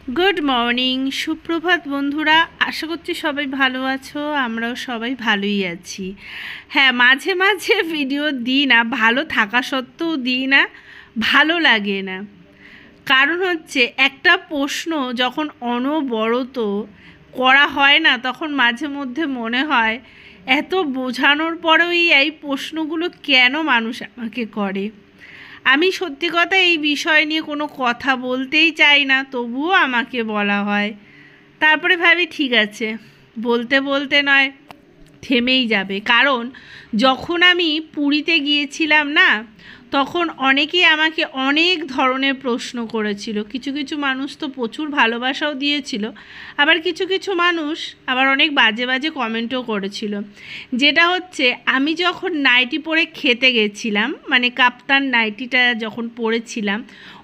Good morning, সুপ্রভাত বন্ধুরা। আশা করছি সবাই ভালো আছো, আমরাও সবাই ভালোই আছি। হ্যাঁ, মাঝে মাঝে ভিডিও দিই না, ভালো থাকা সত্ত্বেও দিই না, ভালো লাগে না। কারণ হচ্ছে একটা প্রশ্ন যখন অনবরত করা হয় না, তখন মাঝে মধ্যে মনে হয় এত বোঝানোর পরেও এই প্রশ্নগুলো কেন মানুষ আমাকে করে। আমি সত্যি কথা এই বিষয় নিয়ে কোনো কথা বলতেই চাই না, তবুও আমাকে বলা হয়। তারপরে ভাবি ঠিক আছে, বলতে বলতে নয় থেমেই যাবে। কারণ যখন আমি পুরীতে গিয়েছিলাম না, তখন অনেকেই আমাকে অনেক ধরনের প্রশ্ন করেছিল। কিছু কিছু মানুষ তো প্রচুর ভালোবাসাও দিয়েছিল, আবার কিছু কিছু মানুষ আবার অনেক বাজে বাজে কমেন্টও করেছিল। যেটা হচ্ছে, আমি যখন নাইটি পরে খেতে গেছিলাম, মানে কাপ্তান নাইটিটা যখন পরেছিলাম,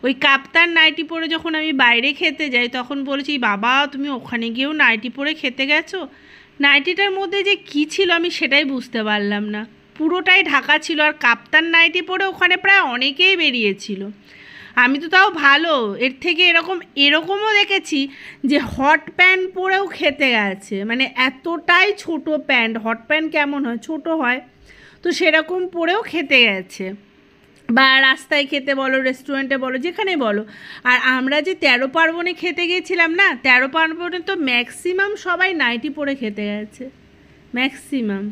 ওই কাপ্তান নাইটি পরে যখন আমি বাইরে খেতে যাই, তখন বলেছি বাবা তুমি ওখানে গিয়েও নাইটি পরে খেতে গেছো। নাইটিটার মধ্যে যে কী ছিল আমি সেটাই বুঝতে পারলাম না, পুরোটাই ঢাকা ছিল। আর কাপ্তান নাইটি পরে ওখানে প্রায় অনেকেই বেরিয়েছিল। আমি তো তাও ভালো, এর থেকে এরকমও দেখেছি যে হট প্যান্ট পরেও খেতে গেছে, মানে এতটাই ছোট প্যান্ট, হট প্যান্ট কেমন হয়, ছোট হয়, তো সেরকম পরেও খেতে গেছে। বা রাস্তায় খেতে বলো, রেস্টুরেন্টে বলো, যেখানে বলো। আর আমরা যে 13 পার্বণে খেতে গিয়েছিলাম না, 13 পার্বণে তো ম্যাক্সিমাম সবাই নাইটি পরে খেতে গেছে, ম্যাক্সিমাম।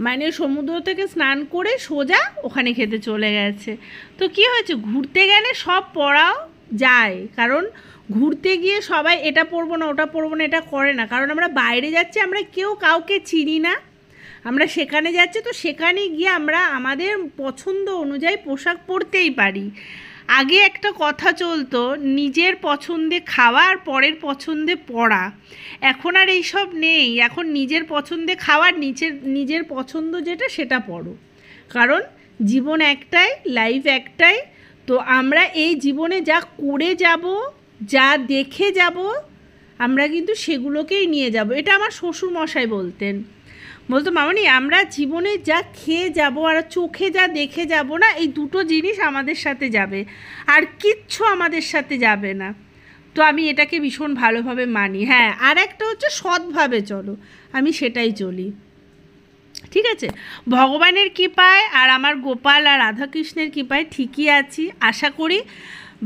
মানে সমুদ্র থেকে স্নান করে সোজা ওখানে খেতে চলে গেছে। তো কী হয়েছে, ঘুরতে গেলে সব পরাও যায়। কারণ ঘুরতে গিয়ে সবাই এটা পরবো না ওটা পরবো না এটা করে না। কারণ আমরা বাইরে যাচ্ছি, আমরা কেউ কাউকে চিনি না, আমরা সেখানে যাচ্ছি, তো সেখানে গিয়ে আমরা আমাদের পছন্দ অনুযায়ী পোশাক পরতেই পারি। আগে একটা কথা চলতো, নিজের পছন্দে খাওয়া আর পরের পছন্দে পড়া। এখন আর এইসব নেই, এখন নিজের পছন্দে খাওয়ার, নিজের পছন্দ যেটা সেটা পড়ো। কারণ জীবন একটাই, লাইফ একটাই। তো আমরা এই জীবনে যা করে যাব, যা দেখে যাব, আমরা কিন্তু সেগুলোকেই নিয়ে যাব। এটা আমার শ্বশুরমশাই বলতো মামনি, আমরা জীবনে যা খেয়ে যাব আর চোখে যা দেখে যাব না, এই দুটো জিনিস আমাদের সাথে যাবে, আর কিচ্ছু আমাদের সাথে যাবে না। তো আমি এটাকে ভীষণ ভালোভাবে মানি। হ্যাঁ, আর একটা হচ্ছে সৎভাবে চলো, আমি সেটাই চলি। ঠিক আছে, ভগবানের কৃপায় আর আমার গোপাল আর রাধাকৃষ্ণের কৃপায় ঠিকই আছি। আশা করি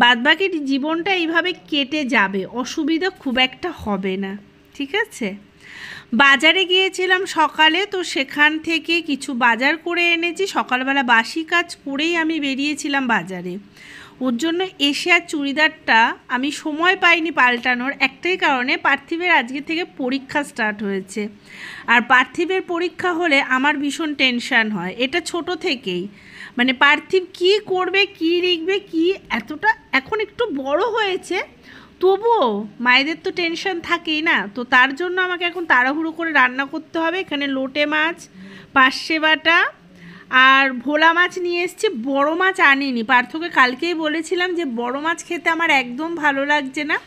বাদবাকি জীবনটা এইভাবে কেটে যাবে, অসুবিধা খুব একটা হবে না। ঠিক আছে, বাজারে গিয়েছিলাম সকালে, তো সেখান থেকে কিছু বাজার করে এনেছি। সকালবেলা বাসি কাজ করেই আমি বেরিয়েছিলাম বাজারে। ওর জন্য এসে আর চুড়িদারটা আমি সময় পাইনি পাল্টানোর, একটাই কারণে, পার্থিবের আজকে থেকে পরীক্ষা স্টার্ট হয়েছে। আর পার্থিবের পরীক্ষা হলে আমার ভীষণ টেনশান হয়, এটা ছোট থেকেই। মানে পার্থিব কী করবে, কী লিখবে, কী, এতটা এখন একটু বড় হয়েছে, তবুও মায়েদের তো টেনশন থাকেই না। তো তার জন্য আমাকে এখন তাড়াহুড়ো করে রান্না করতে হবে। এখানে লোটে মাছ, পার্শে বাটা আর ভোলা মাছ নিয়ে এসেছি। বড় মাছ আনিনি, পার্থকে কালকেই বলেছিলাম যে বড় মাছ খেতে আমার একদম ভালো লাগছে না,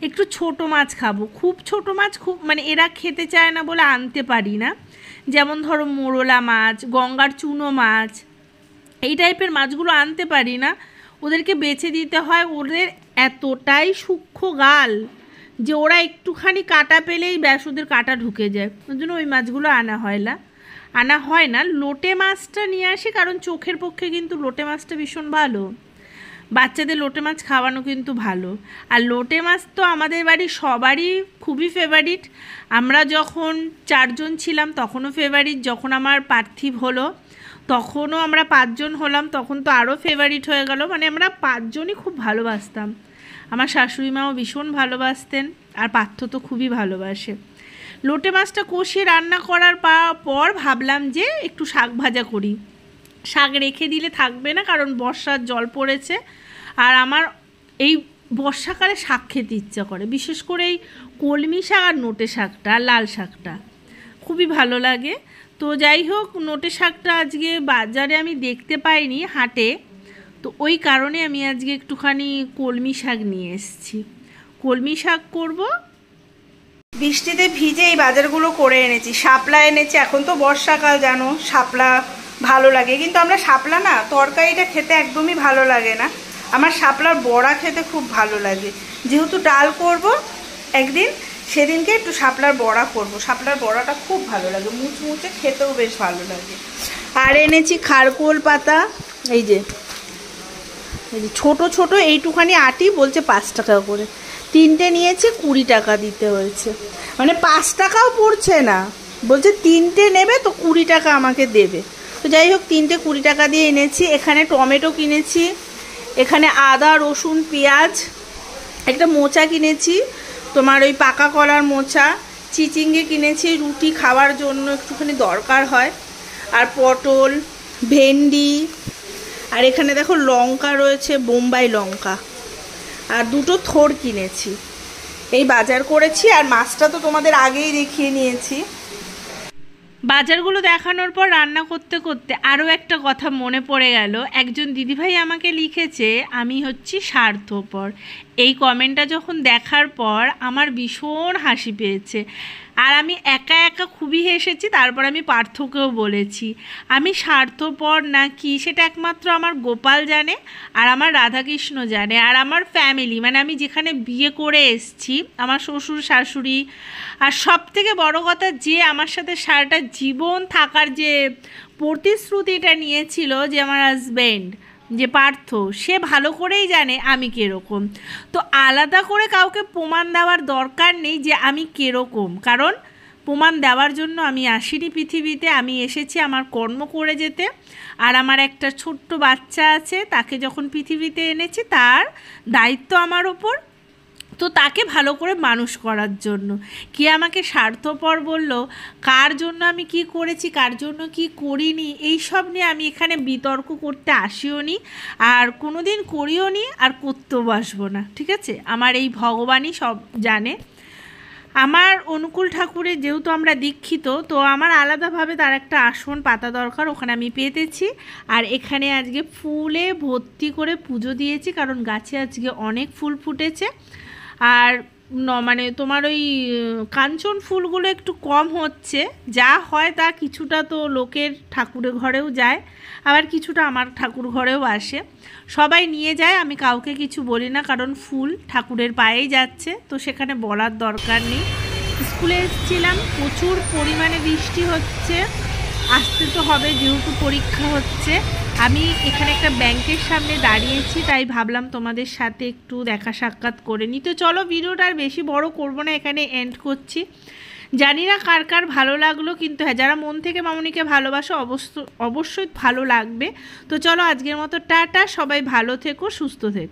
একটু ছোট মাছ খাবো। খুব ছোট মাছ খুব, মানে এরা খেতে চায় না বলে আনতে পারি না। যেমন ধরো মোরলা মাছ, গঙ্গার চুনো মাছ, এই টাইপের মাছগুলো আনতে পারি না, ওদেরকে বেছে দিতে হয়। ওদের এতটাই সূক্ষ্ম গাল যে ওরা একটুখানি কাটা পেলেই ব্যাস ওদের কাটা ঢুকে যায়, ওই জন্য ওই মাছগুলো আনা হয় না। লোটে মাছটা নিয়ে আসি, কারণ চোখের পক্ষে কিন্তু লোটে মাছটা ভীষণ ভালো, বাচ্চাদের লোটে মাছ খাওয়ানো কিন্তু ভালো। আর লোটে মাছ তো আমাদের বাড়ির সবারই খুবই ফেভারিট। আমরা যখন 4 জন ছিলাম তখনও ফেভারিট, যখন আমার পার্থিব হলো তখনও আমরা 5 জন হলাম, তখন তো আরও ফেভারিট হয়ে গেল। মানে আমরা 5 জনই খুব ভালোবাসতাম। আমার শাশুড়ি মাও ভীষণ ভালোবাসতেন, আর পার্থ তো খুবই ভালোবাসে। লোটে মাছটা কষিয়ে রান্না করার পর ভাবলাম যে একটু শাক ভাজা করি। শাক রেখে দিলে থাকবে না, কারণ বর্ষার জল পড়েছে, আর আমার এই বর্ষাকালে শাক খেতে ইচ্ছা করে, বিশেষ করে এই কলমি শাক আর নোটে শাকটা আর লাল শাকটা খুবই ভালো লাগে। তো যাই হোক, নোটে শাকটা আজকে বাজারে আমি দেখতে পাইনি, হাটে, তো ওই কারণে আমি আজকে একটুখানি কলমি শাক নিয়ে এসেছি, কলমি শাক করব। বৃষ্টিতে ভিজে এই বাজারগুলো করে এনেছি। শাপলা এনেছি, এখন তো বর্ষাকাল জানো, শাপলা ভালো লাগে, কিন্তু আমরা শাপলা না তরকারিটা খেতে একদমই ভালো লাগে না। আমার শাপলার বড়া খেতে খুব ভালো লাগে, যেহেতু ডাল করব একদিন, সেদিনকে একটু শাপলার বড়া করব। শাপলার বড়াটা খুব ভালো লাগে, মুচমুচে, খেতেও বেশ ভালো লাগে। আর এনেছি খারকোল পাতা, এই যে ছোট ছোট এইটুখানি আটি, বলছে 5 টাকা করে, 3টে নিয়েছি, 20 টাকা দিতে হয়েছে, মানে 5 টাকাও পড়ছে না, বলছে 3টে নেবে তো 20 টাকা আমাকে দেবে। তো যাই হোক 3টে 20 টাকা দিয়ে এনেছি। এখানে টমেটো কিনেছি, এখানে আদা রসুন পেঁয়াজ, একটা মোচা কিনেছি, তোমার ওই পাকা কলার মোচা, চিচিঙ্গে কিনেছি, রুটি খাওয়ার জন্য একটুখানি দরকার হয়, আর পটল, ভেন্ডি, আর এখানে দেখো লঙ্কা রয়েছে, বোম্বাই লঙ্কা, আর 2টো থোর কিনেছি। এই বাজার করেছি। আর মাছটা তো তোমাদের আগেই দেখিয়ে নিয়েছি। বাজারগুলো দেখানোর পর রান্না করতে করতে আরও একটা কথা মনে পড়ে গেল। একজন দিদিভাই আমাকে লিখেছে আমি হচ্ছি স্বার্থপর। এই কমেন্টটা যখন দেখার পর আমার ভীষণ হাসি পেয়েছে, আর আমি একা একা খুবই হেসেছি। তারপর আমি পার্থকেও বলেছি আমি স্বার্থপর না কি সেটা একমাত্র আমার গোপাল জানে, আর আমার রাধাকৃষ্ণ জানে, আর আমার ফ্যামিলি, মানে আমি যেখানে বিয়ে করে এসছি, আমার শ্বশুর শাশুড়ি, আর সব থেকে বড় কথা যে আমার সাথে সারাটা জীবন থাকার যে প্রতিশ্রুতিটা নিয়েছিল, যে আমার হাজব্যান্ড, যে পার্থ, সে ভালো করেই জানে আমি কীরকম। তো আলাদা করে কাউকে প্রমাণ দেওয়ার দরকার নেই যে আমি কীরকম, কারণ প্রমাণ দেওয়ার জন্য আমি আসিনি পৃথিবীতে। আমি এসেছি আমার কর্ম করে যেতে। আর আমার একটা ছোট্ট বাচ্চা আছে, তাকে যখন পৃথিবীতে এনেছি তার দায়িত্ব আমার ওপর, তো তাকে ভালো করে মানুষ করার জন্য। কে আমাকে স্বার্থপর বলল, কার জন্য আমি কি করেছি, কার জন্য কি করিনি, এই সব নিয়ে আমি এখানে বিতর্ক করতে আসিও নি, আর কোনো দিন করিও নি, আর করতেও আসবো না, ঠিক আছে? আমার এই ভগবানই সব জানে। আমার অনুকূল ঠাকুরের যেহেতু আমরা দীক্ষিত, তো আমার আলাদাভাবে তার একটা আসন পাতা দরকার, ওখানে আমি পেতেছি। আর এখানে আজকে ফুলে ভর্তি করে পুজো দিয়েছি, কারণ গাছে আজকে অনেক ফুল ফুটেছে। আর মানে তোমার ওই কাঞ্চন ফুলগুলো একটু কম হচ্ছে, যা হয় তা কিছুটা তো লোকের ঠাকুরের ঘরেও যায়, আবার কিছুটা আমার ঠাকুর ঘরেও আসে, সবাই নিয়ে যায়, আমি কাউকে কিছু বলি না, কারণ ফুল ঠাকুরের পায়েই যাচ্ছে, তো সেখানে বলার দরকার নেই। স্কুলে এসেছিলাম, প্রচুর পরিমাণে বৃষ্টি হচ্ছে, আসতে তো হবে যেহেতু পরীক্ষা হচ্ছে। আমি এখানে একটা ব্যাংকের সামনে দাঁড়িয়েছি, তাই ভাবলাম তোমাদের সাথে একটু দেখা সাক্ষাৎ করে নিই। তো চলো ভিডিওটা আর বেশি বড় করব না, এখানে এন্ড করছি। জানি না কার কার ভালো লাগলো, কিন্তু হ্যাঁ, যারা মন থেকে মামনিকে ভালোবাসো অবশ্যই ভালো লাগবে। তো চলো আজকের মতো টাটা, সবাই ভালো থেকো, সুস্থ থেকো।